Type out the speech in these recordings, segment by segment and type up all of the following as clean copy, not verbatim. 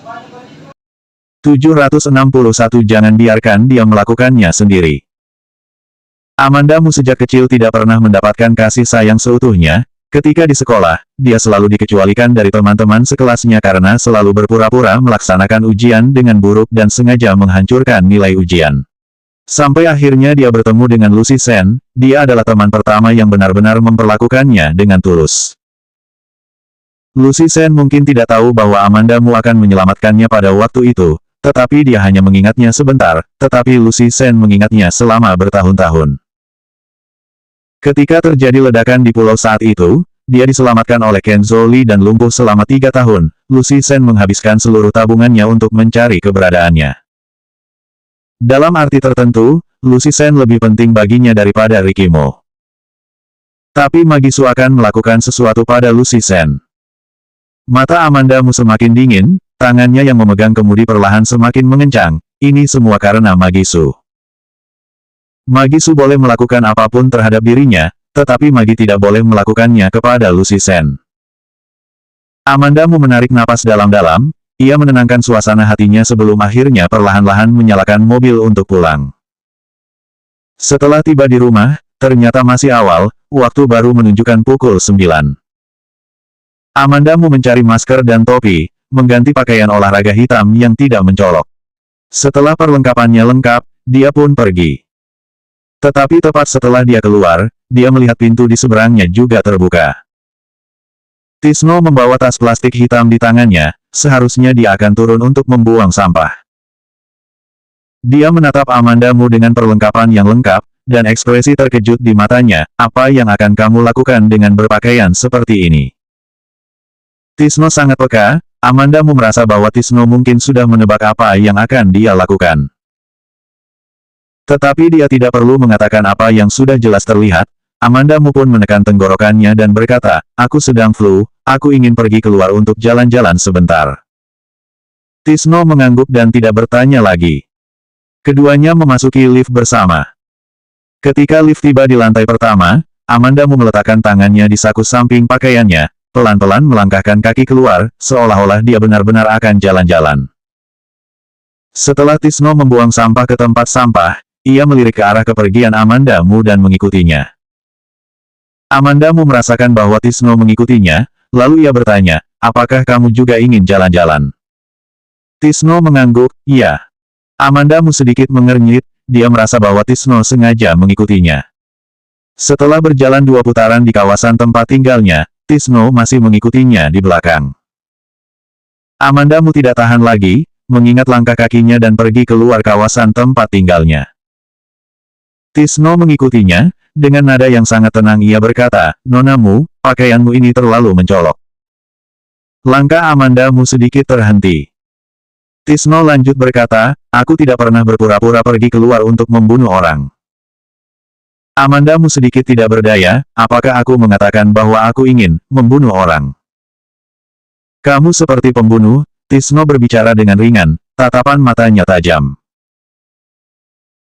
761 Jangan biarkan dia melakukannya sendiri. Amandamu sejak kecil tidak pernah mendapatkan kasih sayang seutuhnya. Ketika di sekolah, dia selalu dikecualikan dari teman-teman sekelasnya karena selalu berpura-pura melaksanakan ujian dengan buruk dan sengaja menghancurkan nilai ujian. Sampai akhirnya dia bertemu dengan Lucy Sen, dia adalah teman pertama yang benar-benar memperlakukannya dengan tulus. Lucy Sen mungkin tidak tahu bahwa Amandamu akan menyelamatkannya pada waktu itu, tetapi dia hanya mengingatnya sebentar, tetapi Lucy Sen mengingatnya selama bertahun-tahun. Ketika terjadi ledakan di pulau saat itu, dia diselamatkan oleh Kenzo Lee dan lumpuh selama 3 tahun, Lucy Sen menghabiskan seluruh tabungannya untuk mencari keberadaannya. Dalam arti tertentu, Lucy Sen lebih penting baginya daripada Ricky Mo. Tapi Magisu akan melakukan sesuatu pada Lucy Sen. Mata Amandamu semakin dingin, tangannya yang memegang kemudi perlahan semakin mengencang, ini semua karena Magisu. Magisu boleh melakukan apapun terhadap dirinya, tetapi Magi tidak boleh melakukannya kepada Lucy Sen. Amandamu menarik napas dalam-dalam, ia menenangkan suasana hatinya sebelum akhirnya perlahan-lahan menyalakan mobil untuk pulang. Setelah tiba di rumah, ternyata masih awal, waktu baru menunjukkan pukul 9. Amandamu mencari masker dan topi, mengganti pakaian olahraga hitam yang tidak mencolok. Setelah perlengkapannya lengkap, dia pun pergi. Tetapi tepat setelah dia keluar, dia melihat pintu di seberangnya juga terbuka. Tisno membawa tas plastik hitam di tangannya, seharusnya dia akan turun untuk membuang sampah. Dia menatap Amandamu dengan perlengkapan yang lengkap, dan ekspresi terkejut di matanya, apa yang akan kamu lakukan dengan berpakaian seperti ini? Tisno sangat peka, Amandamu merasa bahwa Tisno mungkin sudah menebak apa yang akan dia lakukan. Tetapi dia tidak perlu mengatakan apa yang sudah jelas terlihat, Amandamu pun menekan tenggorokannya dan berkata, aku sedang flu, aku ingin pergi keluar untuk jalan-jalan sebentar. Tisno mengangguk dan tidak bertanya lagi. Keduanya memasuki lift bersama. Ketika lift tiba di lantai pertama, Amandamu meletakkan tangannya di saku samping pakaiannya, pelan-pelan melangkahkan kaki keluar, seolah-olah dia benar-benar akan jalan-jalan. Setelah Tisno membuang sampah ke tempat sampah, ia melirik ke arah kepergian Amandamu dan mengikutinya. Amandamu merasakan bahwa Tisno mengikutinya, lalu ia bertanya, apakah kamu juga ingin jalan-jalan? Tisno mengangguk, iya. Amandamu sedikit mengernyit, dia merasa bahwa Tisno sengaja mengikutinya. Setelah berjalan 2 putaran di kawasan tempat tinggalnya, Tisno masih mengikutinya di belakang. Amandamu tidak tahan lagi, mengingat langkah kakinya dan pergi keluar kawasan tempat tinggalnya. Tisno mengikutinya, dengan nada yang sangat tenang ia berkata, Nonamu, pakaianmu ini terlalu mencolok. Langkah Amandamu sedikit terhenti. Tisno lanjut berkata, aku tidak pernah berpura-pura pergi keluar untuk membunuh orang. Amandamu sedikit tidak berdaya, apakah aku mengatakan bahwa aku ingin membunuh orang? Kamu seperti pembunuh, Tisno berbicara dengan ringan, tatapan matanya tajam.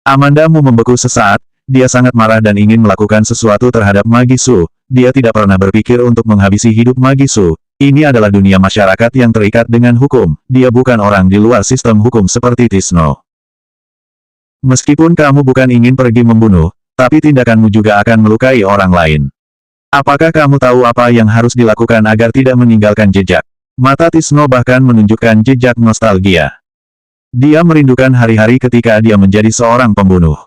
Amandamu membeku sesaat, dia sangat marah dan ingin melakukan sesuatu terhadap Magisu, dia tidak pernah berpikir untuk menghabisi hidup Magisu, ini adalah dunia masyarakat yang terikat dengan hukum, dia bukan orang di luar sistem hukum seperti Tisno. Meskipun kamu bukan ingin pergi membunuh, tapi tindakanmu juga akan melukai orang lain. Apakah kamu tahu apa yang harus dilakukan agar tidak meninggalkan jejak? Mata Tisno bahkan menunjukkan jejak nostalgia. Dia merindukan hari-hari ketika dia menjadi seorang pembunuh.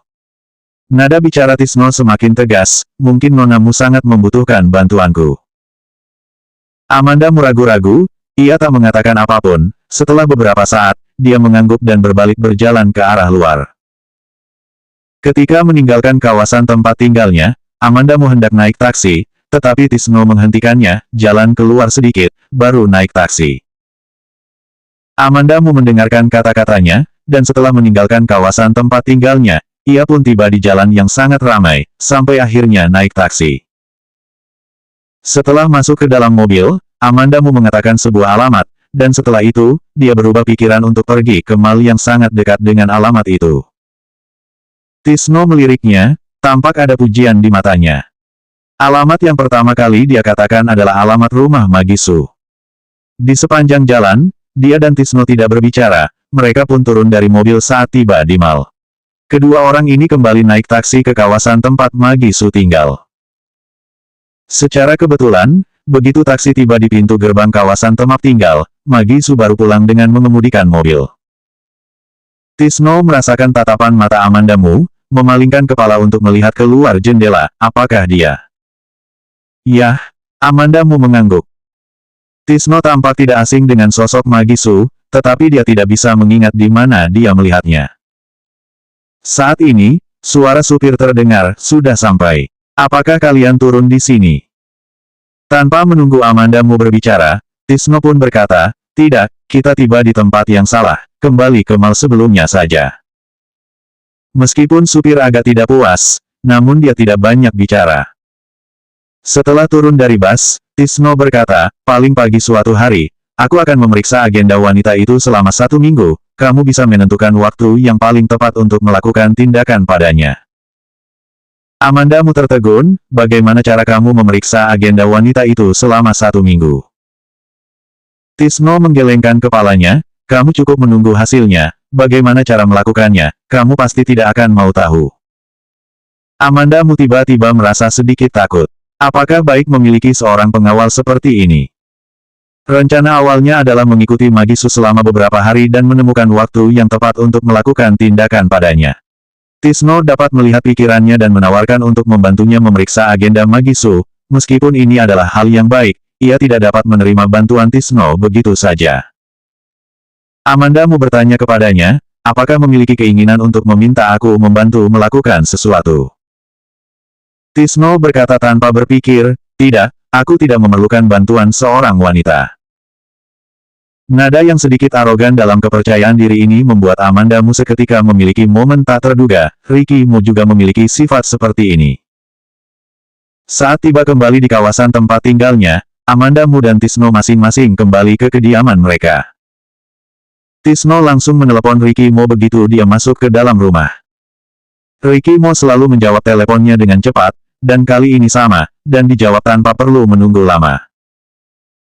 Nada bicara Tisno semakin tegas, mungkin Nonamu sangat membutuhkan bantuanku. Amandamu ragu-ragu, ia tak mengatakan apapun, setelah beberapa saat, dia mengangguk dan berbalik berjalan ke arah luar. Ketika meninggalkan kawasan tempat tinggalnya, Amandamu hendak naik taksi, tetapi Tisno menghentikannya, jalan keluar sedikit, baru naik taksi. Amandamu mendengarkan kata-katanya, dan setelah meninggalkan kawasan tempat tinggalnya, ia pun tiba di jalan yang sangat ramai, sampai akhirnya naik taksi. Setelah masuk ke dalam mobil, Amandamu mengatakan sebuah alamat, dan setelah itu, dia berubah pikiran untuk pergi ke mall yang sangat dekat dengan alamat itu. Tisno meliriknya, tampak ada pujian di matanya. Alamat yang pertama kali dia katakan adalah alamat rumah Magisu. Di sepanjang jalan, dia dan Tisno tidak berbicara, mereka pun turun dari mobil saat tiba di mall. Kedua orang ini kembali naik taksi ke kawasan tempat Magisu tinggal. Secara kebetulan, begitu taksi tiba di pintu gerbang kawasan tempat tinggal, Magisu baru pulang dengan mengemudikan mobil. Tisno merasakan tatapan mata Amandamu, memalingkan kepala untuk melihat keluar jendela, apakah dia? Yah, Amandamu mengangguk. Tisno tampak tidak asing dengan sosok Magisu, tetapi dia tidak bisa mengingat di mana dia melihatnya. Saat ini, suara supir terdengar, sudah sampai. Apakah kalian turun di sini? Tanpa menunggu Amandamu berbicara, Tisno pun berkata, tidak, kita tiba di tempat yang salah, kembali ke mall sebelumnya saja. Meskipun supir agak tidak puas, namun dia tidak banyak bicara. Setelah turun dari bus, Tisno berkata, paling pagi suatu hari, aku akan memeriksa agenda wanita itu selama 1 minggu, kamu bisa menentukan waktu yang paling tepat untuk melakukan tindakan padanya. Amandamu tertegun, bagaimana cara kamu memeriksa agenda wanita itu selama 1 minggu? Tisno menggelengkan kepalanya, kamu cukup menunggu hasilnya, bagaimana cara melakukannya, kamu pasti tidak akan mau tahu. Amandamu tiba-tiba merasa sedikit takut. Apakah baik memiliki seorang pengawal seperti ini? Rencana awalnya adalah mengikuti Magisu selama beberapa hari dan menemukan waktu yang tepat untuk melakukan tindakan padanya. Tisno dapat melihat pikirannya dan menawarkan untuk membantunya memeriksa agenda Magisu, meskipun ini adalah hal yang baik, ia tidak dapat menerima bantuan Tisno begitu saja. Amandamu bertanya kepadanya, apakah memiliki keinginan untuk meminta aku membantu melakukan sesuatu? Tisno berkata tanpa berpikir, tidak, aku tidak memerlukan bantuan seorang wanita. Nada yang sedikit arogan dalam kepercayaan diri ini membuat Amandamu seketika memiliki momen tak terduga, Ricky Mo juga memiliki sifat seperti ini. Saat tiba kembali di kawasan tempat tinggalnya, Amandamu dan Tisno masing-masing kembali ke kediaman mereka. Tisno langsung menelepon Ricky Mo begitu dia masuk ke dalam rumah. Ricky Mo selalu menjawab teleponnya dengan cepat, dan kali ini sama, dan dijawab tanpa perlu menunggu lama.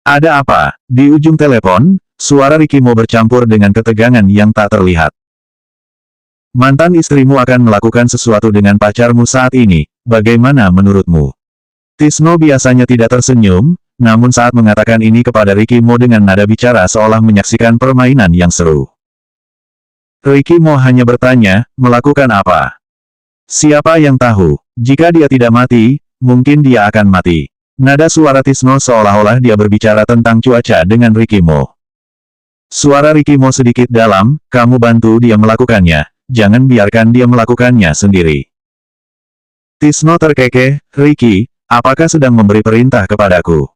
Ada apa? Di ujung telepon, suara Ricky Mo bercampur dengan ketegangan yang tak terlihat. Mantan istrimu akan melakukan sesuatu dengan pacarmu saat ini, bagaimana menurutmu? Tisno biasanya tidak tersenyum, namun saat mengatakan ini kepada Ricky Mo dengan nada bicara seolah menyaksikan permainan yang seru. Ricky Mo hanya bertanya, melakukan apa? Siapa yang tahu? Jika dia tidak mati, mungkin dia akan mati. Nada suara Tisno seolah-olah dia berbicara tentang cuaca dengan Ricky Mo. Suara Ricky Mo sedikit dalam, kamu bantu dia melakukannya, jangan biarkan dia melakukannya sendiri. Tisno terkekeh, Ricky, apakah sedang memberi perintah kepadaku?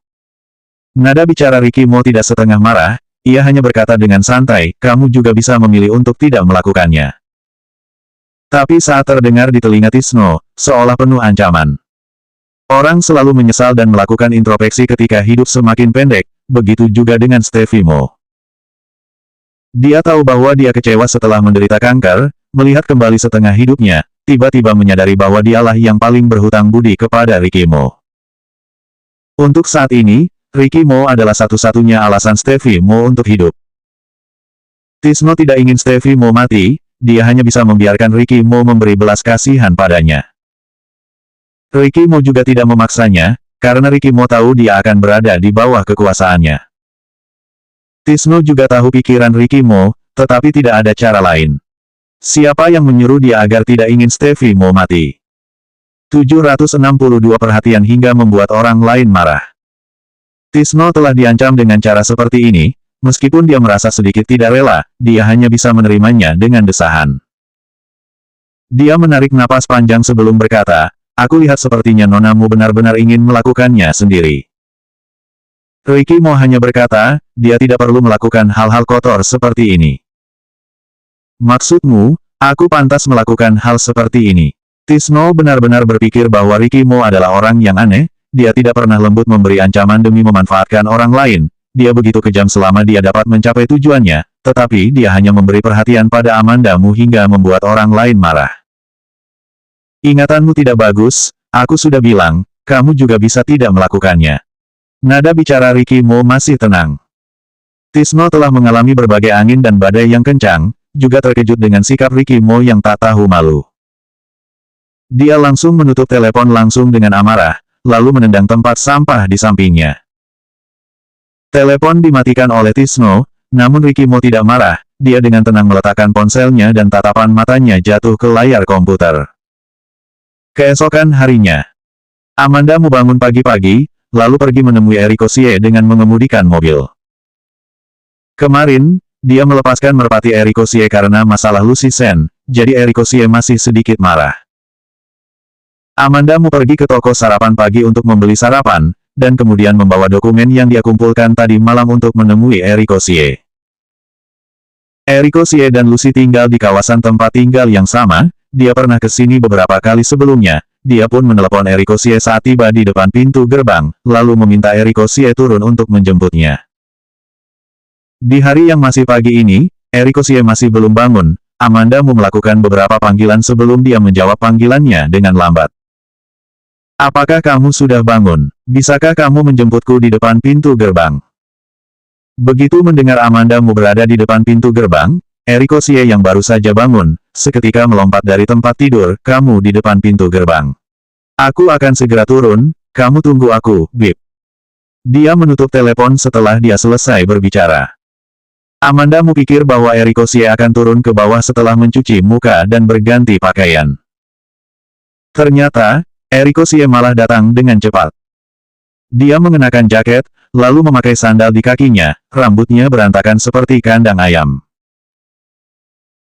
Nada bicara Ricky Mo tidak setengah marah, ia hanya berkata dengan santai, kamu juga bisa memilih untuk tidak melakukannya. Tapi saat terdengar di telinga Tisno, seolah penuh ancaman. Orang selalu menyesal dan melakukan introspeksi ketika hidup semakin pendek, begitu juga dengan Stevie Mo. Dia tahu bahwa dia kecewa setelah menderita kanker, melihat kembali setengah hidupnya, tiba-tiba menyadari bahwa dialah yang paling berhutang budi kepada Ricky Mo. Untuk saat ini, Ricky Mo adalah satu-satunya alasan Stevie Mo untuk hidup. Tisno tidak ingin Stevie Mo mati, dia hanya bisa membiarkan Ricky Mo memberi belas kasihan padanya. Ricky Mo juga tidak memaksanya, karena Ricky Mo tahu dia akan berada di bawah kekuasaannya. Tisno juga tahu pikiran Ricky Mo, tetapi tidak ada cara lain. Siapa yang menyuruh dia agar tidak ingin Stevie Mo mati? 762 perhatian hingga membuat orang lain marah. Tisno telah diancam dengan cara seperti ini, meskipun dia merasa sedikit tidak rela, dia hanya bisa menerimanya dengan desahan. Dia menarik napas panjang sebelum berkata, aku lihat sepertinya nonamu benar-benar ingin melakukannya sendiri. Ricky Mo hanya berkata, dia tidak perlu melakukan hal-hal kotor seperti ini. Maksudmu, aku pantas melakukan hal seperti ini. Tisno benar-benar berpikir bahwa Ricky Mo adalah orang yang aneh, dia tidak pernah lembut memberi ancaman demi memanfaatkan orang lain, dia begitu kejam selama dia dapat mencapai tujuannya, tetapi dia hanya memberi perhatian pada Amandamu hingga membuat orang lain marah. Ingatanmu tidak bagus, aku sudah bilang, kamu juga bisa tidak melakukannya. Nada bicara Ricky Mo masih tenang. Tisno telah mengalami berbagai angin dan badai yang kencang, juga terkejut dengan sikap Ricky Mo yang tak tahu malu. Dia langsung menutup telepon langsung dengan amarah, lalu menendang tempat sampah di sampingnya. Telepon dimatikan oleh Tisno, namun Ricky Mo tidak marah, dia dengan tenang meletakkan ponselnya dan tatapan matanya jatuh ke layar komputer. Keesokan harinya, Amanda Mu bangun pagi-pagi, lalu pergi menemui Eriko Xie dengan mengemudikan mobil. Kemarin, dia melepaskan merpati Eriko Xie karena masalah Lucy Sen, jadi Eriko Xie masih sedikit marah. Amanda Mu pergi ke toko sarapan pagi untuk membeli sarapan, dan kemudian membawa dokumen yang dia kumpulkan tadi malam untuk menemui Eriko Xie. Eriko Xie dan Lucy tinggal di kawasan tempat tinggal yang sama, dia pernah ke sini beberapa kali sebelumnya, dia pun menelepon Eriko Xie saat tiba di depan pintu gerbang, lalu meminta Eriko Xie turun untuk menjemputnya. Di hari yang masih pagi ini, Eriko Xie masih belum bangun, Amanda Mu melakukan beberapa panggilan sebelum dia menjawab panggilannya dengan lambat. Apakah kamu sudah bangun? Bisakah kamu menjemputku di depan pintu gerbang? Begitu mendengar Amanda Mu berada di depan pintu gerbang, Eriko Xie yang baru saja bangun, seketika melompat dari tempat tidur, kamu di depan pintu gerbang. Aku akan segera turun, kamu tunggu aku, Bip. Dia menutup telepon setelah dia selesai berbicara. Amanda Mu pikir bahwa Eriko Xie akan turun ke bawah setelah mencuci muka dan berganti pakaian. Ternyata, Eriko Xie malah datang dengan cepat. Dia mengenakan jaket, lalu memakai sandal di kakinya, rambutnya berantakan seperti kandang ayam.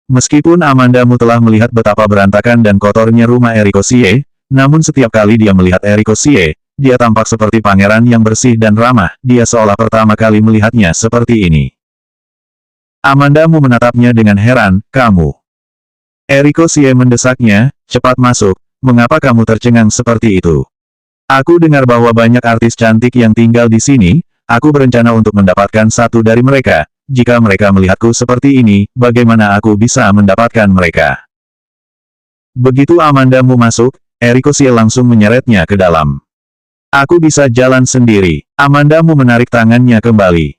Meskipun Amanda Mu telah melihat betapa berantakan dan kotornya rumah Eriko Xie, namun setiap kali dia melihat Eriko Xie, dia tampak seperti pangeran yang bersih dan ramah, dia seolah pertama kali melihatnya seperti ini. Amanda Mu menatapnya dengan heran, kamu. Eriko Xie mendesaknya, cepat masuk, mengapa kamu tercengang seperti itu? Aku dengar bahwa banyak artis cantik yang tinggal di sini, aku berencana untuk mendapatkan satu dari mereka, jika mereka melihatku seperti ini, bagaimana aku bisa mendapatkan mereka? Begitu Amanda Mu masuk, Eriko Xie langsung menyeretnya ke dalam. Aku bisa jalan sendiri. Amanda Mu menarik tangannya kembali.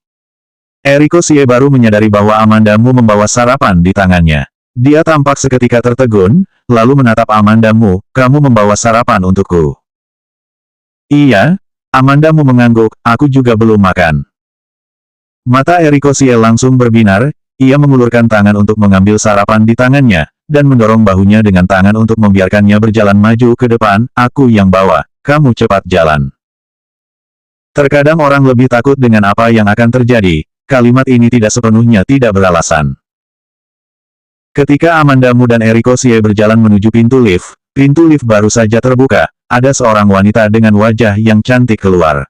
Eriko Xie baru menyadari bahwa Amanda Mu membawa sarapan di tangannya. Dia tampak seketika tertegun, lalu menatap Amanda Mu, kamu membawa sarapan untukku. Iya, Amanda Mu mengangguk, aku juga belum makan. Mata Eriko Xie langsung berbinar, ia mengulurkan tangan untuk mengambil sarapan di tangannya, dan mendorong bahunya dengan tangan untuk membiarkannya berjalan maju ke depan, aku yang bawa, kamu cepat jalan. Terkadang orang lebih takut dengan apa yang akan terjadi. Kalimat ini tidak sepenuhnya tidak beralasan. Ketika Amanda Mu dan Eriko Xie berjalan menuju pintu lift baru saja terbuka, ada seorang wanita dengan wajah yang cantik keluar.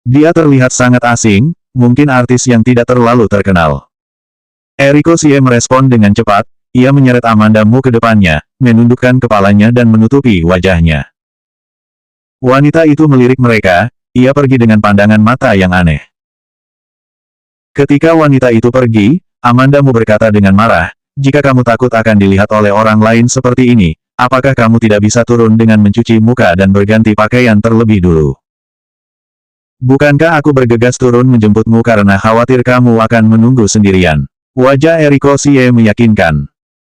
Dia terlihat sangat asing, mungkin artis yang tidak terlalu terkenal. Eriko Xie merespon dengan cepat, ia menyeret Amanda Mu ke depannya, menundukkan kepalanya dan menutupi wajahnya. Wanita itu melirik mereka, ia pergi dengan pandangan mata yang aneh. Ketika wanita itu pergi, Amanda Mu berkata dengan marah, jika kamu takut akan dilihat oleh orang lain seperti ini, apakah kamu tidak bisa turun dengan mencuci muka dan berganti pakaian terlebih dulu? Bukankah aku bergegas turun menjemputmu karena khawatir kamu akan menunggu sendirian? Wajah Eriko Xie meyakinkan.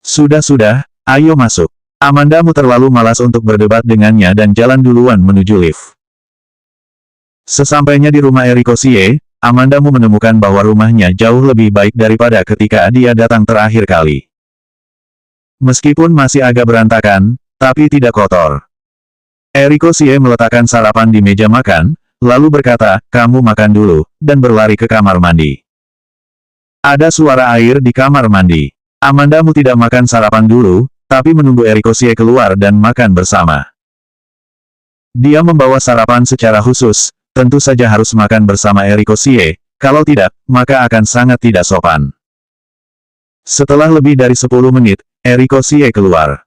Sudah, ayo masuk. Amanda Mu terlalu malas untuk berdebat dengannya dan jalan duluan menuju lift. Sesampainya di rumah Eriko Xie, Amanda Mu menemukan bahwa rumahnya jauh lebih baik daripada ketika dia datang terakhir kali. Meskipun masih agak berantakan, tapi tidak kotor. Eriko Xie meletakkan sarapan di meja makan, lalu berkata, kamu makan dulu, dan berlari ke kamar mandi. Ada suara air di kamar mandi. Amanda Mu tidak makan sarapan dulu, tapi menunggu Eriko Xie keluar dan makan bersama. Dia membawa sarapan secara khusus, tentu saja harus makan bersama Eriko Xie, kalau tidak, maka akan sangat tidak sopan. Setelah lebih dari 10 menit, Eriko Xie keluar.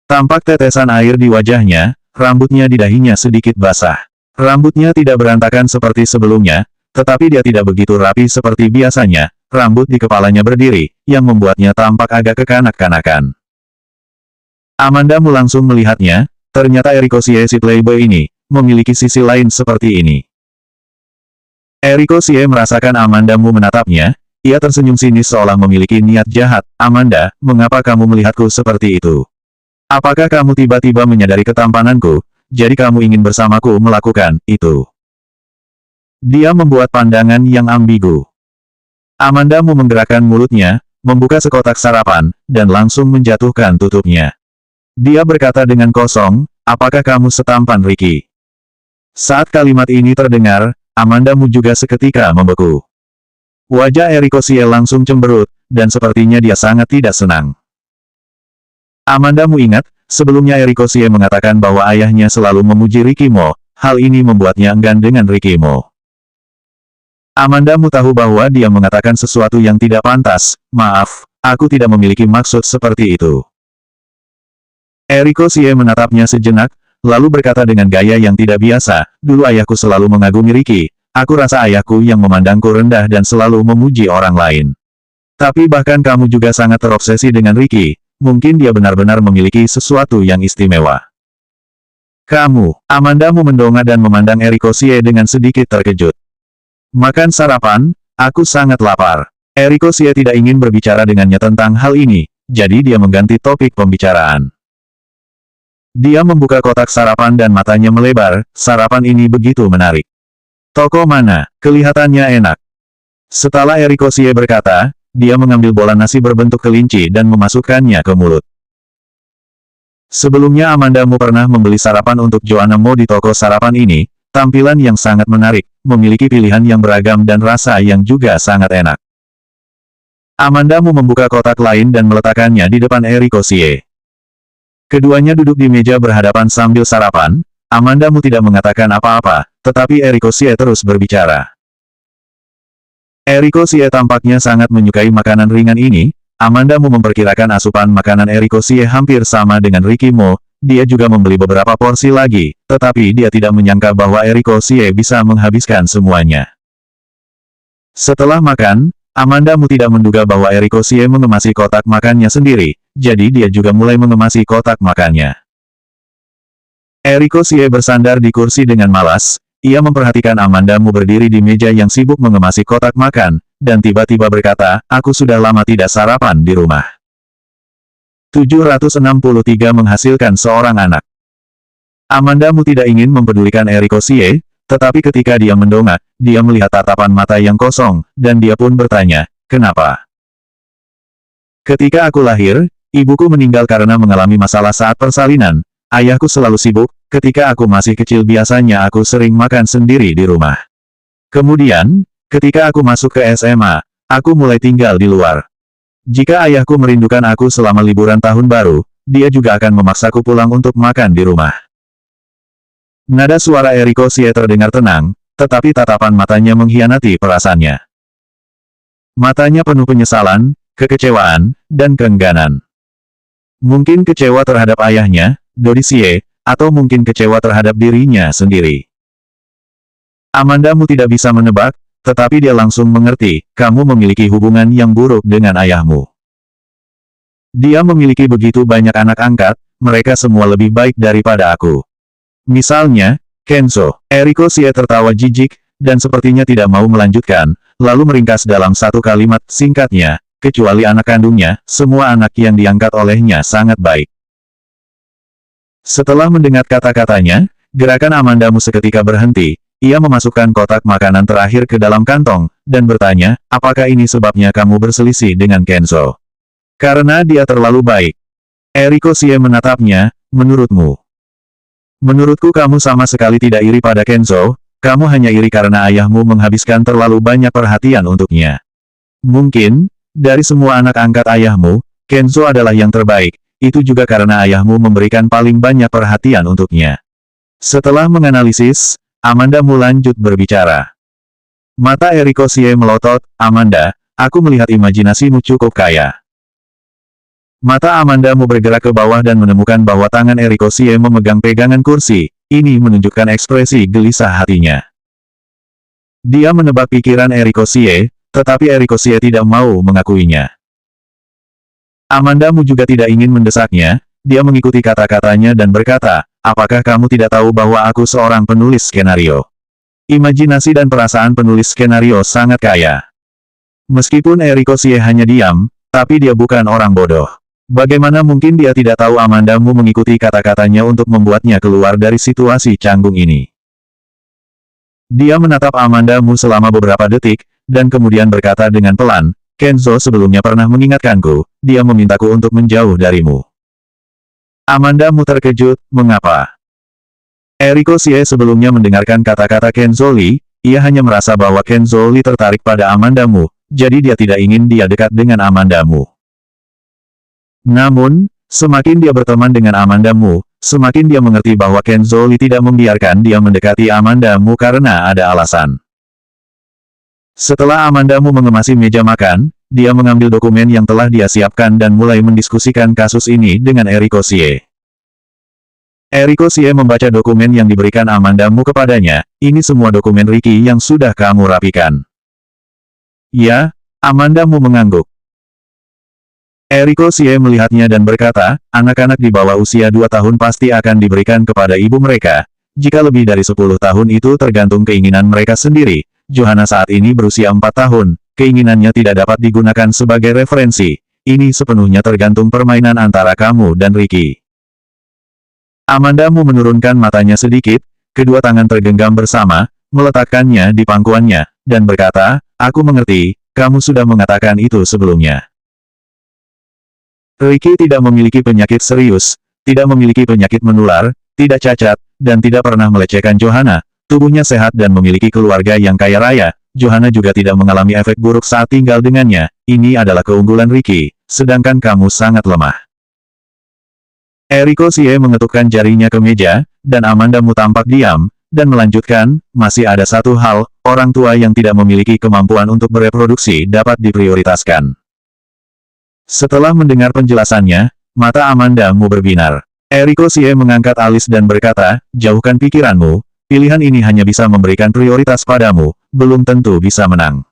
Tampak tetesan air di wajahnya, rambutnya di dahinya sedikit basah. Rambutnya tidak berantakan seperti sebelumnya, tetapi dia tidak begitu rapi seperti biasanya, rambut di kepalanya berdiri, yang membuatnya tampak agak kekanak-kanakan. Amanda Mu langsung melihatnya, ternyata Eriko Xie si playboy ini, memiliki sisi lain seperti ini. Eriko Xie merasakan Amandamu menatapnya, ia tersenyum sinis seolah memiliki niat jahat. Amanda, mengapa kamu melihatku seperti itu? Apakah kamu tiba-tiba menyadari ketampananku, jadi kamu ingin bersamaku melakukan itu? Dia membuat pandangan yang ambigu. Amandamu menggerakkan mulutnya, membuka sekotak sarapan, dan langsung menjatuhkan tutupnya. Dia berkata dengan kosong, apakah kamu setampan Ricky? Saat kalimat ini terdengar, Amandamu juga seketika membeku. Wajah Eriko Xie langsung cemberut, dan sepertinya dia sangat tidak senang. Amandamu ingat, sebelumnya Eriko Xie mengatakan bahwa ayahnya selalu memuji Ricky Mo, hal ini membuatnya enggan dengan Ricky Mo. Amandamu tahu bahwa dia mengatakan sesuatu yang tidak pantas, maaf, aku tidak memiliki maksud seperti itu. Eriko Xie menatapnya sejenak, lalu berkata dengan gaya yang tidak biasa, dulu ayahku selalu mengagumi Ricky, aku rasa ayahku yang memandangku rendah dan selalu memuji orang lain. Tapi bahkan kamu juga sangat terobsesi dengan Ricky, mungkin dia benar-benar memiliki sesuatu yang istimewa. Kamu, Amandamu mendongak dan memandang Eriko Xie dengan sedikit terkejut. Makan sarapan, aku sangat lapar. Eriko Xie tidak ingin berbicara dengannya tentang hal ini, jadi dia mengganti topik pembicaraan. Dia membuka kotak sarapan dan matanya melebar, sarapan ini begitu menarik. Toko mana? Kelihatannya enak. Setelah Eriko Xie berkata, dia mengambil bola nasi berbentuk kelinci dan memasukkannya ke mulut. Sebelumnya Amandamu pernah membeli sarapan untuk Joanna Mo di toko sarapan ini, tampilan yang sangat menarik, memiliki pilihan yang beragam dan rasa yang juga sangat enak. Amandamu membuka kotak lain dan meletakkannya di depan Eriko Xie. Keduanya duduk di meja berhadapan sambil sarapan. Amandamu tidak mengatakan apa-apa, tetapi Eriko Xie terus berbicara. Eriko Xie tampaknya sangat menyukai makanan ringan ini. Amandamu memperkirakan asupan makanan Eriko Xie hampir sama dengan Ricky Mo. Dia juga membeli beberapa porsi lagi, tetapi dia tidak menyangka bahwa Eriko Xie bisa menghabiskan semuanya. Setelah makan, Amandamu tidak menduga bahwa Eriko Xie mengemasi kotak makannya sendiri, jadi dia juga mulai mengemasi kotak makannya. Eriko Xie bersandar di kursi dengan malas, ia memperhatikan Amandamu berdiri di meja yang sibuk mengemasi kotak makan, dan tiba-tiba berkata, aku sudah lama tidak sarapan di rumah. 763 menghasilkan seorang anak. Amandamu tidak ingin mempedulikan Eriko Xie, tetapi ketika dia mendongak, dia melihat tatapan mata yang kosong, dan dia pun bertanya, kenapa? Ketika aku lahir, ibuku meninggal karena mengalami masalah saat persalinan. Ayahku selalu sibuk, ketika aku masih kecil biasanya aku sering makan sendiri di rumah. Kemudian, ketika aku masuk ke SMA, aku mulai tinggal di luar. Jika ayahku merindukan aku selama liburan tahun baru, dia juga akan memaksaku pulang untuk makan di rumah. Nada suara Eriko Xie terdengar tenang, tetapi tatapan matanya mengkhianati perasaannya. Matanya penuh penyesalan, kekecewaan, dan keengganan. Mungkin kecewa terhadap ayahnya, Dodi Xie, atau mungkin kecewa terhadap dirinya sendiri. Amandamu tidak bisa menebak, tetapi dia langsung mengerti, kamu memiliki hubungan yang buruk dengan ayahmu. Dia memiliki begitu banyak anak angkat, mereka semua lebih baik daripada aku. Misalnya, Kenzo. Eriko Xie tertawa jijik, dan sepertinya tidak mau melanjutkan, lalu meringkas dalam satu kalimat singkatnya, kecuali anak kandungnya, semua anak yang diangkat olehnya sangat baik. Setelah mendengar kata-katanya, gerakan Amandamu seketika berhenti, ia memasukkan kotak makanan terakhir ke dalam kantong, dan bertanya, apakah ini sebabnya kamu berselisih dengan Kenzo? Karena dia terlalu baik. Eriko Xie menatapnya, menurutmu? Menurutku kamu sama sekali tidak iri pada Kenzo, kamu hanya iri karena ayahmu menghabiskan terlalu banyak perhatian untuknya. Mungkin, dari semua anak angkat ayahmu, Kenzo adalah yang terbaik. Itu juga karena ayahmu memberikan paling banyak perhatian untuknya. Setelah menganalisis, Amandamu lanjut berbicara. Mata Eriko Xie melotot, Amanda, aku melihat imajinasimu cukup kaya. Mata Amandamu bergerak ke bawah dan menemukan bahwa tangan Eriko Xie memegang pegangan kursi, ini menunjukkan ekspresi gelisah hatinya. Dia menebak pikiran Eriko Xie, tetapi Eriko Xie tidak mau mengakuinya. Amandamu juga tidak ingin mendesaknya, dia mengikuti kata-katanya dan berkata, apakah kamu tidak tahu bahwa aku seorang penulis skenario? Imajinasi dan perasaan penulis skenario sangat kaya. Meskipun Eriko Xie hanya diam, tapi dia bukan orang bodoh. Bagaimana mungkin dia tidak tahu Amanda Mu mengikuti kata-katanya untuk membuatnya keluar dari situasi canggung ini. Dia menatap Amanda Mu selama beberapa detik, dan kemudian berkata dengan pelan, Kenzo sebelumnya pernah mengingatkanku, dia memintaku untuk menjauh darimu. Amanda Mu terkejut, mengapa? Eriko Xie sebelumnya mendengarkan kata-kata Kenzo Li, ia hanya merasa bahwa Kenzo Li tertarik pada Amanda Mu, jadi dia tidak ingin dia dekat dengan Amanda Mu. Namun, semakin dia berteman dengan Amanda Mu, semakin dia mengerti bahwa Kenzo Li tidak membiarkan dia mendekati Amanda Mu karena ada alasan. Setelah Amanda Mu mengemasi meja makan, dia mengambil dokumen yang telah dia siapkan dan mulai mendiskusikan kasus ini dengan Eriko Xie. Eriko Xie membaca dokumen yang diberikan Amanda Mu kepadanya, ini semua dokumen Ricky yang sudah kamu rapikan. Ya, Amanda Mu mengangguk. Eriko Xie melihatnya dan berkata, anak-anak di bawah usia 2 tahun pasti akan diberikan kepada ibu mereka. Jika lebih dari 10 tahun itu tergantung keinginan mereka sendiri. Johanna saat ini berusia 4 tahun, keinginannya tidak dapat digunakan sebagai referensi. Ini sepenuhnya tergantung permainan antara kamu dan Ricky. Amanda Mu menurunkan matanya sedikit, kedua tangan tergenggam bersama, meletakkannya di pangkuannya, dan berkata, aku mengerti, kamu sudah mengatakan itu sebelumnya. Ricky tidak memiliki penyakit serius, tidak memiliki penyakit menular, tidak cacat, dan tidak pernah melecehkan Johanna. Tubuhnya sehat dan memiliki keluarga yang kaya raya. Johanna juga tidak mengalami efek buruk saat tinggal dengannya. Ini adalah keunggulan Ricky, sedangkan kamu sangat lemah. Eriko Xie mengetukkan jarinya ke meja, dan Amanda Mu tampak diam, dan melanjutkan, masih ada satu hal, orang tua yang tidak memiliki kemampuan untuk bereproduksi dapat diprioritaskan. Setelah mendengar penjelasannya, mata Amanda Mu berbinar. Eriko Xie mengangkat alis dan berkata, jauhkan pikiranmu, pilihan ini hanya bisa memberikan prioritas padamu, belum tentu bisa menang.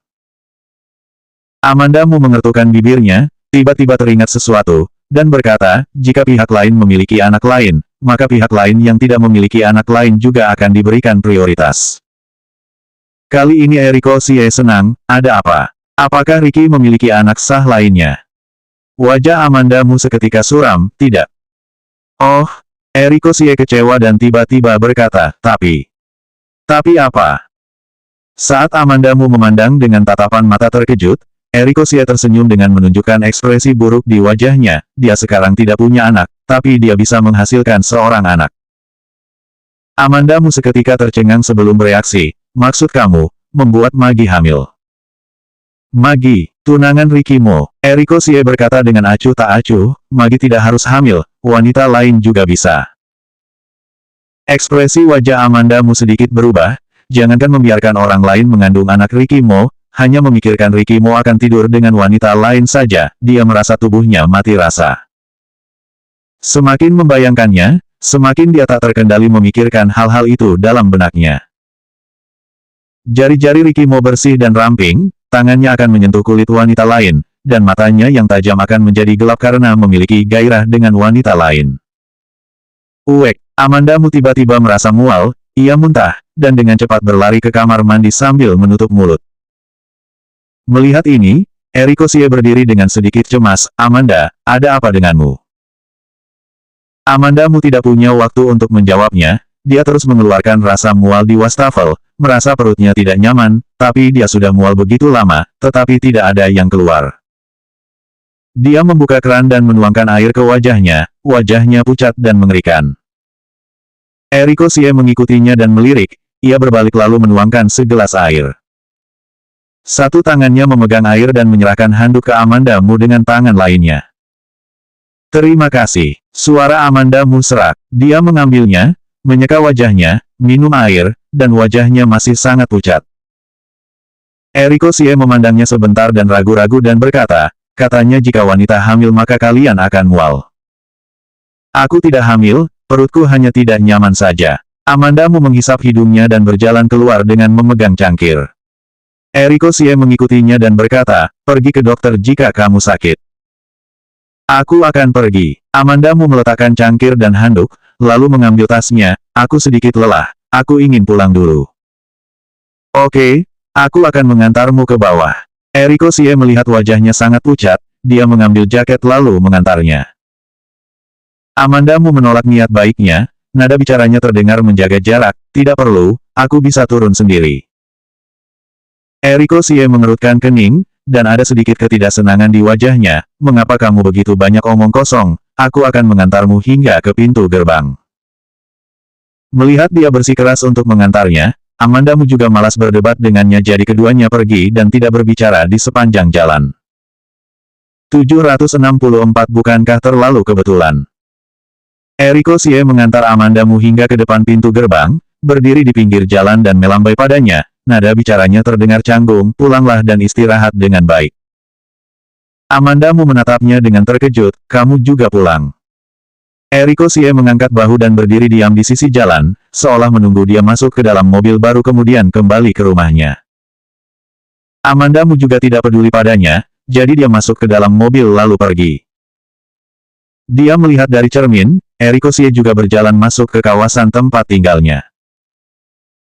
Amanda Mu mengertukkan bibirnya, tiba-tiba teringat sesuatu, dan berkata, jika pihak lain memiliki anak lain, maka pihak lain yang tidak memiliki anak lain juga akan diberikan prioritas. Kali ini Eriko Xie senang, ada apa? Apakah Ricky memiliki anak sah lainnya? Wajah Amanda Mu seketika suram, tidak. Oh, Eriko Xie kecewa dan tiba-tiba berkata, tapi apa? Saat Amanda Mu memandang dengan tatapan mata terkejut, Eriko Xie tersenyum dengan menunjukkan ekspresi buruk di wajahnya, dia sekarang tidak punya anak, tapi dia bisa menghasilkan seorang anak. Amanda Mu seketika tercengang sebelum bereaksi, maksud kamu, membuat Maggie hamil. Maggie, tunangan Ricky Mo, Eriko Xie berkata dengan acuh tak acuh, Maggie tidak harus hamil, wanita lain juga bisa. Ekspresi wajah Amanda Mu sedikit berubah, jangankan membiarkan orang lain mengandung anak Ricky Mo, hanya memikirkan Ricky Mo akan tidur dengan wanita lain saja, dia merasa tubuhnya mati rasa. Semakin membayangkannya, semakin dia tak terkendali memikirkan hal-hal itu dalam benaknya. Jari-jari Ricky Mo bersih dan ramping, tangannya akan menyentuh kulit wanita lain, dan matanya yang tajam akan menjadi gelap karena memiliki gairah dengan wanita lain. Uek, Amanda Mu tiba-tiba merasa mual, ia muntah, dan dengan cepat berlari ke kamar mandi sambil menutup mulut. Melihat ini, Eriko Xie berdiri dengan sedikit cemas, Amanda, ada apa denganmu? Amanda Mu tidak punya waktu untuk menjawabnya, dia terus mengeluarkan rasa mual di wastafel, merasa perutnya tidak nyaman, tapi dia sudah mual begitu lama, tetapi tidak ada yang keluar. Dia membuka keran dan menuangkan air ke wajahnya pucat dan mengerikan. Eriko Xie mengikutinya dan melirik, ia berbalik lalu menuangkan segelas air. Satu tangannya memegang air dan menyerahkan handuk ke Amanda Mu dengan tangan lainnya. Terima kasih. Suara Amanda Mu serak. Dia mengambilnya, menyeka wajahnya, minum air, dan wajahnya masih sangat pucat. Eriko Xie memandangnya sebentar dan ragu-ragu dan berkata, katanya jika wanita hamil maka kalian akan mual. Aku tidak hamil, perutku hanya tidak nyaman saja. Amanda Mu menghisap hidungnya dan berjalan keluar dengan memegang cangkir. Eriko Xie mengikutinya dan berkata, pergi ke dokter jika kamu sakit. Aku akan pergi. Amanda Mu meletakkan cangkir dan handuk, lalu mengambil tasnya, aku sedikit lelah, aku ingin pulang dulu. Oke, aku akan mengantarmu ke bawah. Eriko Xie melihat wajahnya sangat pucat, dia mengambil jaket lalu mengantarnya. Amandamu menolak niat baiknya, nada bicaranya terdengar menjaga jarak, tidak perlu, aku bisa turun sendiri. Eriko Xie mengerutkan kening, dan ada sedikit ketidaksenangan di wajahnya, mengapa kamu begitu banyak omong kosong, aku akan mengantarmu hingga ke pintu gerbang. Melihat dia bersikeras untuk mengantarnya, Amandamu juga malas berdebat dengannya jadi keduanya pergi dan tidak berbicara di sepanjang jalan. 764 bukankah terlalu kebetulan? Eriko Xie mengantar Amandamu hingga ke depan pintu gerbang, berdiri di pinggir jalan dan melambai padanya, nada bicaranya terdengar canggung, pulanglah dan istirahat dengan baik. Amandamu menatapnya dengan terkejut, kamu juga pulang. Eriko Xie mengangkat bahu dan berdiri diam di sisi jalan, seolah menunggu dia masuk ke dalam mobil baru kemudian kembali ke rumahnya. Amandamu juga tidak peduli padanya, jadi dia masuk ke dalam mobil lalu pergi. Dia melihat dari cermin, Eriko Xie juga berjalan masuk ke kawasan tempat tinggalnya.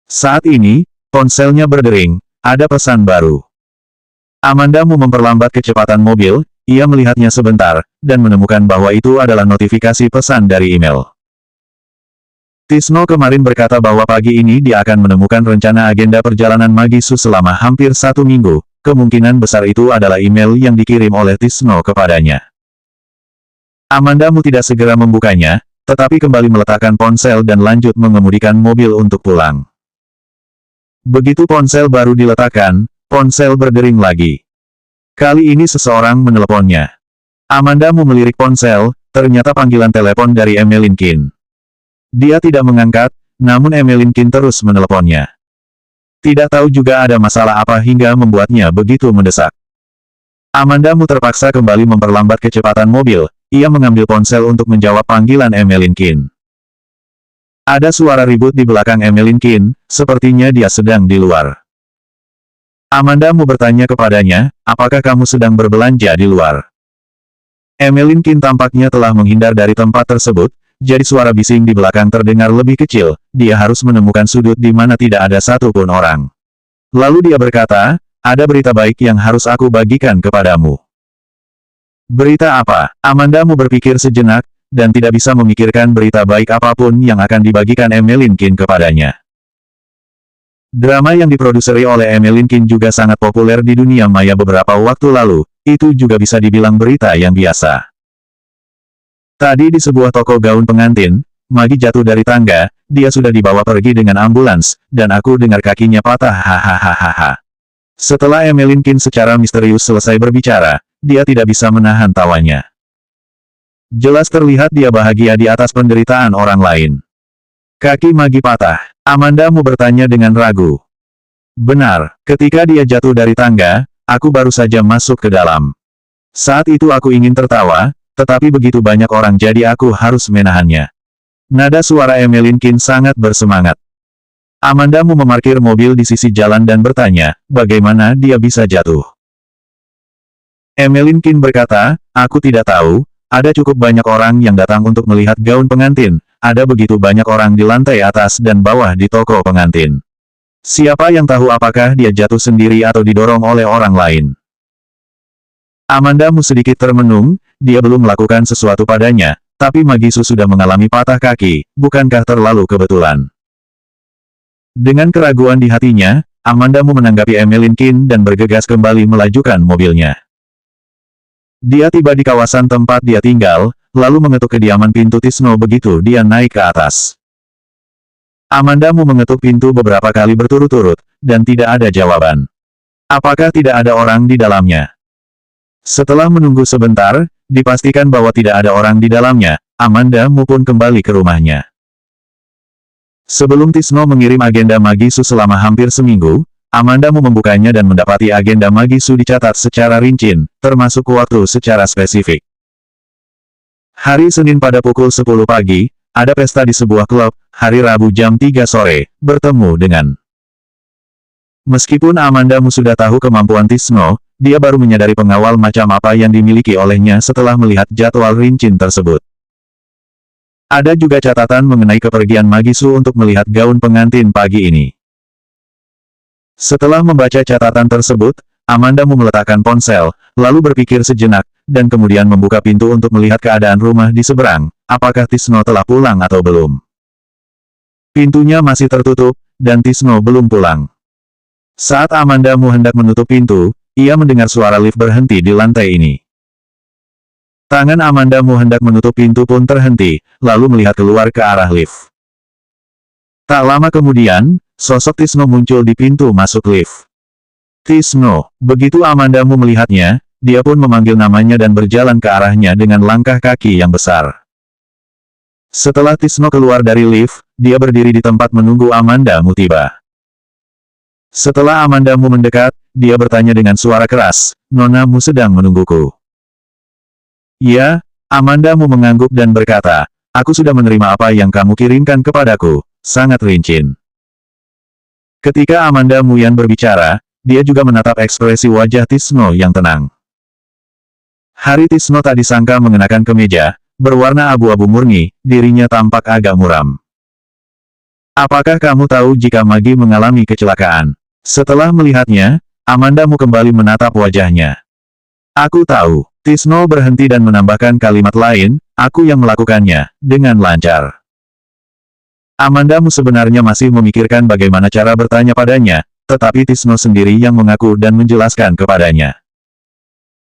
Saat ini, ponselnya berdering, ada pesan baru. Amandamu memperlambat kecepatan mobil, ia melihatnya sebentar, dan menemukan bahwa itu adalah notifikasi pesan dari email. Tisno kemarin berkata bahwa pagi ini dia akan menemukan rencana agenda perjalanan Magisu selama hampir 1 minggu, kemungkinan besar itu adalah email yang dikirim oleh Tisno kepadanya. Amandamu tidak segera membukanya, tetapi kembali meletakkan ponsel dan lanjut mengemudikan mobil untuk pulang. Begitu ponsel baru diletakkan, ponsel berdering lagi. Kali ini seseorang meneleponnya. Amandamu melirik ponsel, ternyata panggilan telepon dari Emeline Qin. Dia tidak mengangkat, namun Emeline Qin terus meneleponnya. Tidak tahu juga ada masalah apa hingga membuatnya begitu mendesak. Amandamu terpaksa kembali memperlambat kecepatan mobil, ia mengambil ponsel untuk menjawab panggilan Emeline Qin. Ada suara ribut di belakang Emeline Qin, sepertinya dia sedang di luar. Amandamu bertanya kepadanya, apakah kamu sedang berbelanja di luar? Emeline Qin tampaknya telah menghindar dari tempat tersebut, jadi suara bising di belakang terdengar lebih kecil, dia harus menemukan sudut di mana tidak ada satupun orang. Lalu dia berkata, ada berita baik yang harus aku bagikan kepadamu. Berita apa? Amandamu berpikir sejenak, dan tidak bisa memikirkan berita baik apapun yang akan dibagikan Emeline Qin kepadanya. Drama yang diproduseri oleh Emeline Qin juga sangat populer di dunia maya beberapa waktu lalu, itu juga bisa dibilang berita yang biasa. Tadi di sebuah toko gaun pengantin, Magi jatuh dari tangga, dia sudah dibawa pergi dengan ambulans, dan aku dengar kakinya patah hahaha. Setelah Emeline Qin secara misterius selesai berbicara, dia tidak bisa menahan tawanya. Jelas terlihat dia bahagia di atas penderitaan orang lain. Kaki Magi patah. Amandamu bertanya dengan ragu. Benar, ketika dia jatuh dari tangga, aku baru saja masuk ke dalam. Saat itu aku ingin tertawa, tetapi begitu banyak orang jadi aku harus menahannya. Nada suara Emeline Qin sangat bersemangat. Amandamu memarkir mobil di sisi jalan dan bertanya, bagaimana dia bisa jatuh? Emeline Qin berkata, aku tidak tahu, ada cukup banyak orang yang datang untuk melihat gaun pengantin, ada begitu banyak orang di lantai atas dan bawah di toko pengantin. Siapa yang tahu apakah dia jatuh sendiri atau didorong oleh orang lain? Amandamu sedikit termenung, dia belum melakukan sesuatu padanya, tapi Magisu sudah mengalami patah kaki, bukankah terlalu kebetulan? Dengan keraguan di hatinya, Amandamu menanggapi Emeline Qin dan bergegas kembali melajukan mobilnya. Dia tiba di kawasan tempat dia tinggal, lalu mengetuk kediaman pintu Tisno begitu dia naik ke atas. Amandamu mengetuk pintu beberapa kali berturut-turut, dan tidak ada jawaban. Apakah tidak ada orang di dalamnya? Setelah menunggu sebentar, dipastikan bahwa tidak ada orang di dalamnya, Amandamu pun kembali ke rumahnya. Sebelum Tisno mengirim agenda Magisu selama hampir seminggu, Amandamu membukanya dan mendapati agenda Magisu dicatat secara rinci, termasuk waktu secara spesifik. Hari Senin pada pukul 10 pagi, ada pesta di sebuah klub, hari Rabu jam 3 sore, bertemu dengan. Meskipun Amandamu sudah tahu kemampuan Tisno, dia baru menyadari pengawal macam apa yang dimiliki olehnya setelah melihat jadwal rinci tersebut. Ada juga catatan mengenai kepergian Magisu untuk melihat gaun pengantin pagi ini. Setelah membaca catatan tersebut, Amanda meletakkan ponsel, lalu berpikir sejenak, dan kemudian membuka pintu untuk melihat keadaan rumah di seberang. Apakah Tisno telah pulang atau belum? Pintunya masih tertutup, dan Tisno belum pulang. Saat Amanda hendak menutup pintu, ia mendengar suara lift berhenti di lantai ini. Tangan Amanda hendak menutup pintu pun terhenti, lalu melihat keluar ke arah lift. Tak lama kemudian, sosok Tisno muncul di pintu masuk lift. Tisno, begitu Amanda melihatnya, dia pun memanggil namanya dan berjalan ke arahnya dengan langkah kaki yang besar. Setelah Tisno keluar dari lift, dia berdiri di tempat menunggu Amanda tiba. Setelah Amanda mendekat, dia bertanya dengan suara keras, "Nona sedang menungguku?" "Ya," Amanda mengangguk dan berkata, "Aku sudah menerima apa yang kamu kirimkan kepadaku, sangat rinci." Ketika Amanda Yan berbicara, dia juga menatap ekspresi wajah Tisno yang tenang. Hari Tisno tak disangka mengenakan kemeja, berwarna abu-abu murni, dirinya tampak agak muram. "Apakah kamu tahu jika Magi mengalami kecelakaan?" Setelah melihatnya, Amanda kembali menatap wajahnya. "Aku tahu." Tisno berhenti dan menambahkan kalimat lain, "Aku yang melakukannya, dengan lancar." Amanda sebenarnya masih memikirkan bagaimana cara bertanya padanya, tetapi Tisno sendiri yang mengaku dan menjelaskan kepadanya.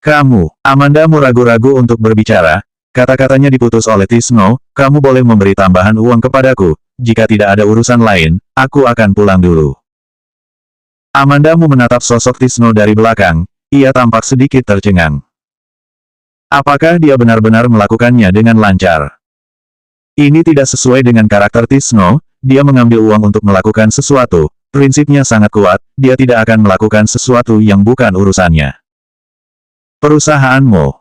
"Kamu," Amanda ragu-ragu untuk berbicara, kata-katanya diputus oleh Tisno, "kamu boleh memberi tambahan uang kepadaku, jika tidak ada urusan lain, aku akan pulang dulu." Amanda menatap sosok Tisno dari belakang, ia tampak sedikit tercengang. Apakah dia benar-benar melakukannya dengan lancar? Ini tidak sesuai dengan karakter Tisno, dia mengambil uang untuk melakukan sesuatu, prinsipnya sangat kuat, dia tidak akan melakukan sesuatu yang bukan urusannya. "Perusahaanmu."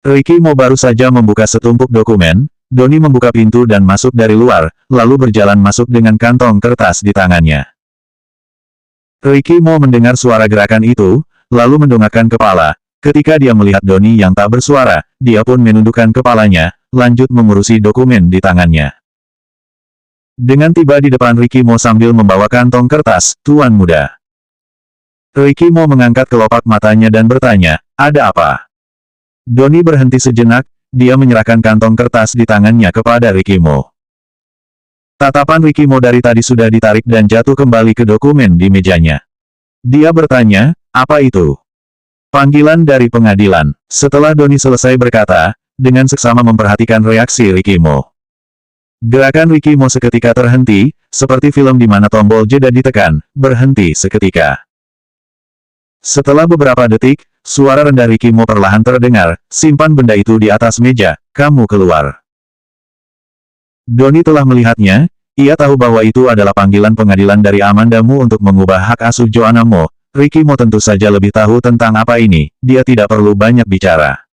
Ricky baru saja membuka setumpuk dokumen, Donnie membuka pintu dan masuk dari luar, lalu berjalan masuk dengan kantong kertas di tangannya. Ricky mendengar suara gerakan itu, lalu mendongakkan kepala. Ketika dia melihat Donnie yang tak bersuara, dia pun menundukkan kepalanya, lanjut mengurusi dokumen di tangannya. Dengan tiba di depan Ricky sambil membawa kantong kertas, "Tuan muda." Ricky mengangkat kelopak matanya dan bertanya, "Ada apa?" Donnie berhenti sejenak, dia menyerahkan kantong kertas di tangannya kepada Ricky. Tatapan Ricky dari tadi sudah ditarik dan jatuh kembali ke dokumen di mejanya. Dia bertanya, "Apa itu?" "Panggilan dari pengadilan." Setelah Donnie selesai berkata, dengan seksama memperhatikan reaksi Ricky. Gerakan Ricky seketika terhenti, seperti film di mana tombol jeda ditekan, berhenti seketika. Setelah beberapa detik, suara rendah Ricky perlahan terdengar, "Simpan benda itu di atas meja, kamu keluar." Donnie telah melihatnya, ia tahu bahwa itu adalah panggilan pengadilan dari Amanda untuk mengubah hak asuh Joanna. Ricky tentu saja lebih tahu tentang apa ini, dia tidak perlu banyak bicara.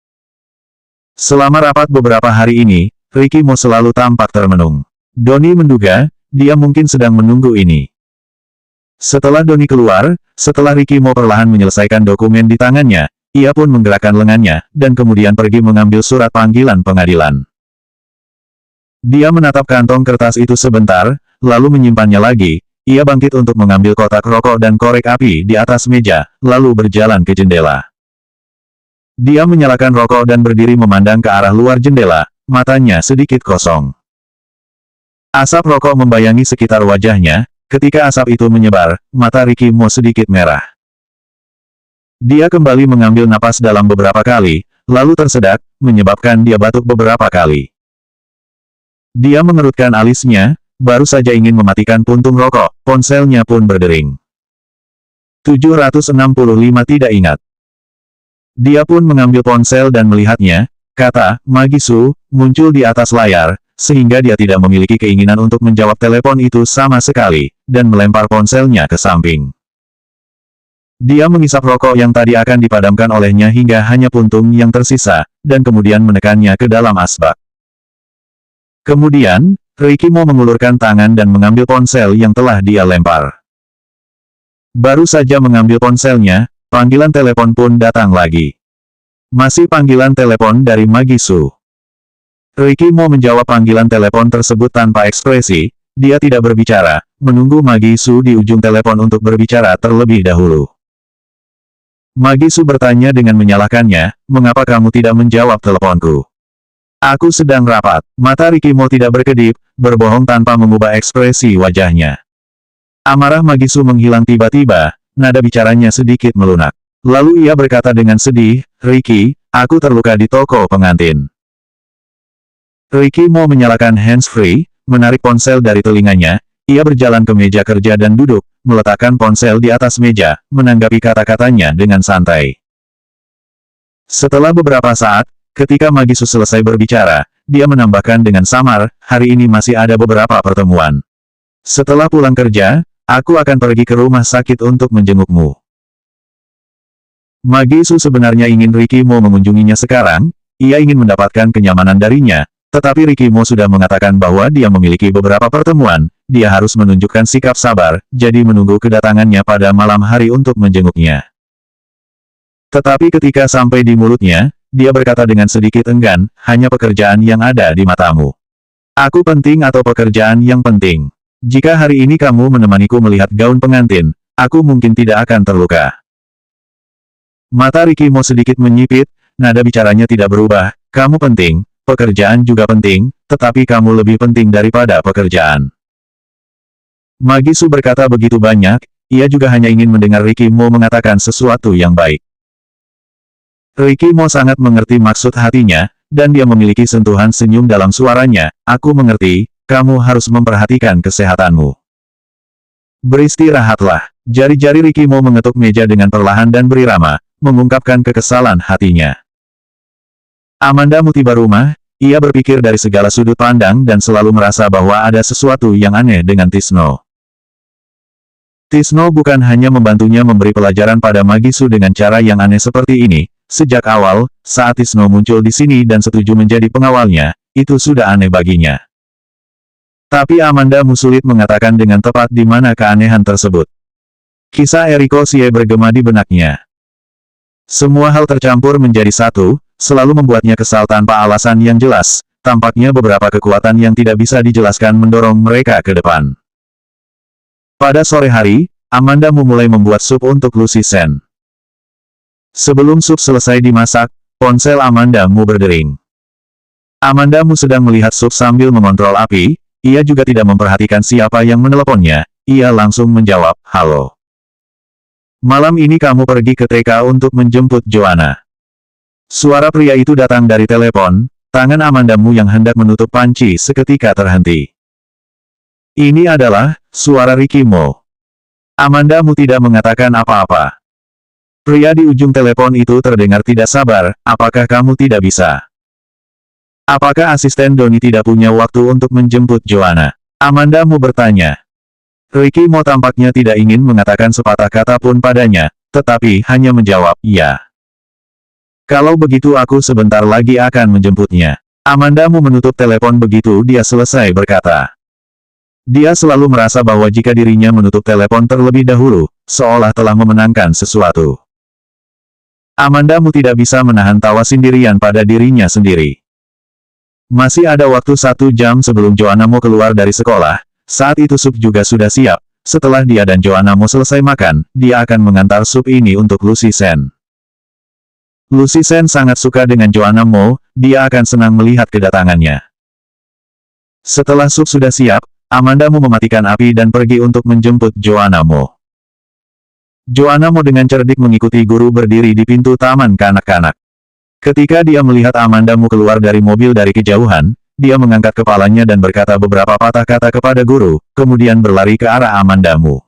Selama rapat beberapa hari ini, Ricky selalu tampak termenung. Donnie menduga, dia mungkin sedang menunggu ini. Setelah Donnie keluar, setelah Ricky perlahan menyelesaikan dokumen di tangannya, ia pun menggerakkan lengannya, dan kemudian pergi mengambil surat panggilan pengadilan. Dia menatap kantong kertas itu sebentar, lalu menyimpannya lagi. Ia bangkit untuk mengambil kotak rokok dan korek api di atas meja, lalu berjalan ke jendela. Dia menyalakan rokok dan berdiri memandang ke arah luar jendela, matanya sedikit kosong. Asap rokok membayangi sekitar wajahnya, ketika asap itu menyebar, mata Ricky sedikit merah. Dia kembali mengambil napas dalam beberapa kali, lalu tersedak, menyebabkan dia batuk beberapa kali. Dia mengerutkan alisnya, baru saja ingin mematikan puntung rokok, ponselnya pun berdering. 765 tidak ingat. Dia pun mengambil ponsel dan melihatnya, kata Magisu muncul di atas layar, sehingga dia tidak memiliki keinginan untuk menjawab telepon itu sama sekali, dan melempar ponselnya ke samping. Dia mengisap rokok yang tadi akan dipadamkan olehnya hingga hanya puntung yang tersisa, dan kemudian menekannya ke dalam asbak. Kemudian, Ricky mengulurkan tangan dan mengambil ponsel yang telah dia lempar. Baru saja mengambil ponselnya, panggilan telepon pun datang lagi. Masih panggilan telepon dari Magisu. Ricky menjawab panggilan telepon tersebut tanpa ekspresi, dia tidak berbicara, menunggu Magi Su di ujung telepon untuk berbicara terlebih dahulu. Magi Su bertanya dengan menyalahkannya, mengapa kamu tidak menjawab teleponku? Aku sedang rapat. Mata Ricky Mo tidak berkedip, berbohong tanpa mengubah ekspresi wajahnya. Amarah Magi Su menghilang tiba-tiba, nada bicaranya sedikit melunak. Lalu ia berkata dengan sedih, Ricky, aku terluka di toko pengantin. Ricky Mo menyalakan hands-free, menarik ponsel dari telinganya, ia berjalan ke meja kerja dan duduk, meletakkan ponsel di atas meja, menanggapi kata-katanya dengan santai. Setelah beberapa saat, ketika Magi Su selesai berbicara, dia menambahkan dengan samar, hari ini masih ada beberapa pertemuan. Setelah pulang kerja, aku akan pergi ke rumah sakit untuk menjengukmu. Magi Su sebenarnya ingin Ricky Mo mengunjunginya sekarang, ia ingin mendapatkan kenyamanan darinya, tetapi Ricky Mo sudah mengatakan bahwa dia memiliki beberapa pertemuan, dia harus menunjukkan sikap sabar, jadi menunggu kedatangannya pada malam hari untuk menjenguknya. Tetapi ketika sampai di mulutnya, dia berkata dengan sedikit enggan, hanya pekerjaan yang ada di matamu. Aku penting atau pekerjaan yang penting? Jika hari ini kamu menemaniku melihat gaun pengantin, aku mungkin tidak akan terluka. Mata Ricky Mo sedikit menyipit, nada bicaranya tidak berubah, kamu penting, pekerjaan juga penting, tetapi kamu lebih penting daripada pekerjaan. Magi Su berkata begitu banyak, ia juga hanya ingin mendengar Ricky Mo mengatakan sesuatu yang baik. Ricky Mo sangat mengerti maksud hatinya, dan dia memiliki sentuhan senyum dalam suaranya, aku mengerti, kamu harus memperhatikan kesehatanmu. Beristirahatlah. Jari-jari Ricky Mo mengetuk meja dengan perlahan dan berirama, mengungkapkan kekesalan hatinya. Amanda Mu tiba rumah, ia berpikir dari segala sudut pandang dan selalu merasa bahwa ada sesuatu yang aneh dengan Tisno. Tisno bukan hanya membantunya memberi pelajaran pada Magi Su dengan cara yang aneh seperti ini, sejak awal, saat Tisno muncul di sini dan setuju menjadi pengawalnya, itu sudah aneh baginya. Tapi Amanda Mu sulit mengatakan dengan tepat di mana keanehan tersebut. Kisah Eriko Sie bergema di benaknya. Semua hal tercampur menjadi satu, selalu membuatnya kesal tanpa alasan yang jelas, tampaknya beberapa kekuatan yang tidak bisa dijelaskan mendorong mereka ke depan. Pada sore hari, Amanda Mu mulai membuat sup untuk Lucy Sen. Sebelum sup selesai dimasak, ponsel Amanda Mu berdering. Amanda Mu sedang melihat sup sambil mengontrol api, ia juga tidak memperhatikan siapa yang meneleponnya, ia langsung menjawab, halo. Malam ini kamu pergi ke TK untuk menjemput Joanna. Suara pria itu datang dari telepon, tangan Amanda Mu yang hendak menutup panci seketika terhenti. Ini adalah suara Ricky Mo. Amanda Mu tidak mengatakan apa-apa. Pria di ujung telepon itu terdengar tidak sabar, apakah kamu tidak bisa? Apakah asisten Doni tidak punya waktu untuk menjemput Joanna? Amanda Mu bertanya. Ricky Mo tampaknya tidak ingin mengatakan sepatah kata pun padanya, tetapi hanya menjawab, ya. Kalau begitu aku sebentar lagi akan menjemputnya. Amanda Mu menutup telepon begitu dia selesai berkata. Dia selalu merasa bahwa jika dirinya menutup telepon terlebih dahulu, seolah telah memenangkan sesuatu. Amanda Mu tidak bisa menahan tawa sendirian pada dirinya sendiri. Masih ada waktu 1 jam sebelum Joanna Mo keluar dari sekolah. Saat itu sup juga sudah siap, setelah dia dan Joanna Mo selesai makan, dia akan mengantar sup ini untuk Lucy Sen. Lucy Sen sangat suka dengan Joanna Mo, dia akan senang melihat kedatangannya. Setelah sup sudah siap, Amanda Mu mematikan api dan pergi untuk menjemput Joanna Mo. Joanna Mo dengan cerdik mengikuti guru berdiri di pintu taman kanak-kanak. Ketika dia melihat Amanda Mu keluar dari mobil dari kejauhan, dia mengangkat kepalanya dan berkata beberapa patah kata kepada guru, kemudian berlari ke arah Amanda Mu.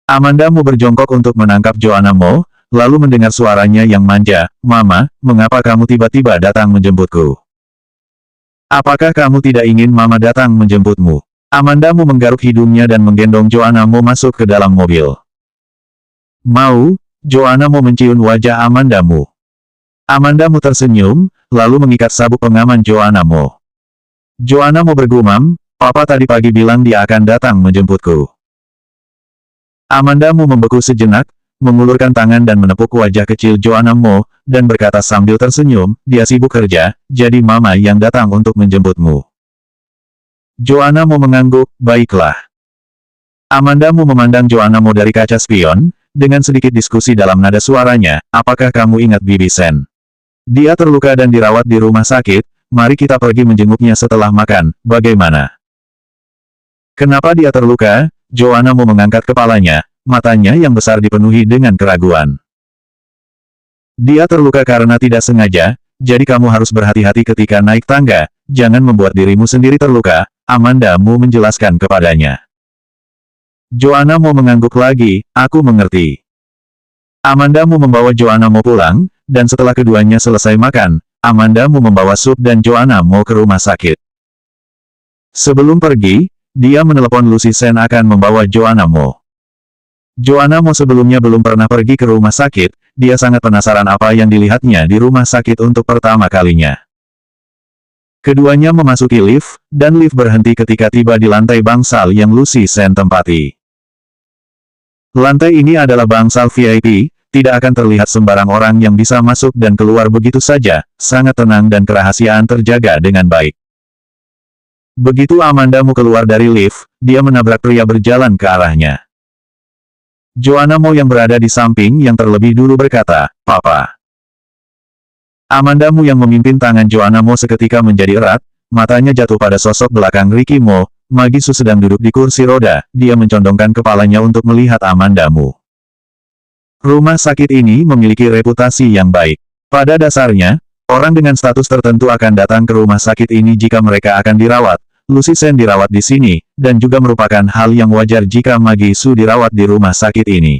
Amanda Mu berjongkok untuk menangkap Joanna Mo, lalu mendengar suaranya yang manja, Mama, mengapa kamu tiba-tiba datang menjemputku? Apakah kamu tidak ingin Mama datang menjemputmu? Amanda Mu menggaruk hidungnya dan menggendong Joanna Mo masuk ke dalam mobil. Mau, Joanna Mo mencium wajah Amanda Mu. Amanda Mu tersenyum, lalu mengikat sabuk pengaman Joanna Mo. Joanna Mo bergumam, Papa tadi pagi bilang dia akan datang menjemputku. Amanda Mu membeku sejenak, mengulurkan tangan dan menepuk wajah kecil Joanna Mo, dan berkata sambil tersenyum, dia sibuk kerja, jadi Mama yang datang untuk menjemputmu. Joanna Mo mengangguk, baiklah. Amanda Mo memandang Joanna Mo dari kaca spion, dengan sedikit diskusi dalam nada suaranya, apakah kamu ingat Bibi Sen? Dia terluka dan dirawat di rumah sakit, mari kita pergi menjenguknya setelah makan, bagaimana? Kenapa dia terluka? Joanna Mo mengangkat kepalanya, matanya yang besar dipenuhi dengan keraguan. Dia terluka karena tidak sengaja, jadi kamu harus berhati-hati ketika naik tangga, jangan membuat dirimu sendiri terluka, Amanda Mo menjelaskan kepadanya. Joanna Mo mengangguk lagi, aku mengerti. Amanda Mo membawa Joanna Mo pulang, dan setelah keduanya selesai makan, Amanda Mo membawa sup dan Joanna Mo ke rumah sakit. Sebelum pergi, dia menelepon Lucy Sen akan membawa Joanna Mo. Joanna Mo sebelumnya belum pernah pergi ke rumah sakit, dia sangat penasaran apa yang dilihatnya di rumah sakit untuk pertama kalinya. Keduanya memasuki lift, dan lift berhenti ketika tiba di lantai bangsal yang Lucy Sen tempati. Lantai ini adalah bangsal VIP, tidak akan terlihat sembarang orang yang bisa masuk dan keluar begitu saja, sangat tenang dan kerahasiaan terjaga dengan baik. Begitu Amanda Mo keluar dari lift, dia menabrak pria berjalan ke arahnya. Joanna Mo yang berada di samping yang terlebih dulu berkata, Papa. Amanda Mo yang memimpin tangan Joanna Mo seketika menjadi erat, matanya jatuh pada sosok belakang Ricky Mo. Magisu sedang duduk di kursi roda, dia mencondongkan kepalanya untuk melihat Amanda Mo. Rumah sakit ini memiliki reputasi yang baik. Pada dasarnya, orang dengan status tertentu akan datang ke rumah sakit ini jika mereka akan dirawat. Lucy Sen dirawat di sini, dan juga merupakan hal yang wajar jika Magisu dirawat di rumah sakit ini.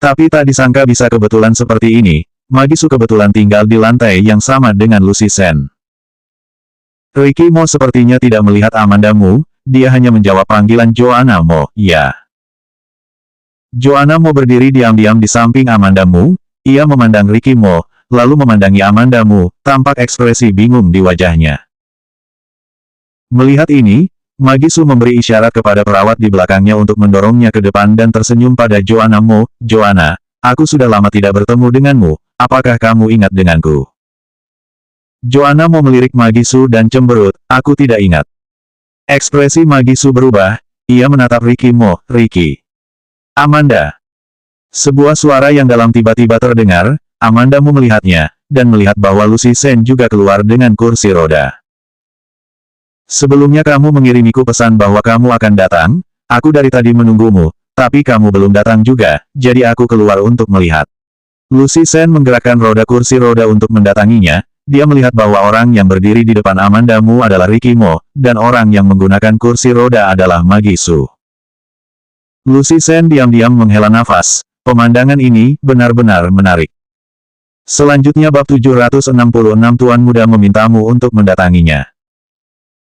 Tapi tak disangka bisa kebetulan seperti ini, Magisu kebetulan tinggal di lantai yang sama dengan Lucy Sen. Ricky Mo sepertinya tidak melihat Amanda Mo, dia hanya menjawab panggilan Joanna Mo, ya. Joanna Mo berdiri diam-diam di samping Amanda Mo, ia memandang Ricky Mo, lalu memandangi Amanda Mo, tampak ekspresi bingung di wajahnya. Melihat ini, Magisu memberi isyarat kepada perawat di belakangnya untuk mendorongnya ke depan dan tersenyum pada Joanna Mo, Joanna, aku sudah lama tidak bertemu denganmu, apakah kamu ingat denganku? Joanna Mo melirik Magisu dan cemberut, aku tidak ingat. Ekspresi Magisu berubah, ia menatap Ricky Mo, Ricky. Amanda. Sebuah suara yang dalam tiba-tiba terdengar, Amanda Mo melihatnya, dan melihat bahwa Lucy Sen juga keluar dengan kursi roda. Sebelumnya kamu mengirimiku pesan bahwa kamu akan datang, aku dari tadi menunggumu, tapi kamu belum datang juga, jadi aku keluar untuk melihat. Lucy Sen menggerakkan roda kursi roda untuk mendatanginya. Dia melihat bahwa orang yang berdiri di depan Amanda Mo adalah Ricky Mo, dan orang yang menggunakan kursi roda adalah Magisu. Lucy Sen diam-diam menghela nafas, pemandangan ini benar-benar menarik. Selanjutnya bab 766 Tuan Muda memintamu untuk mendatanginya.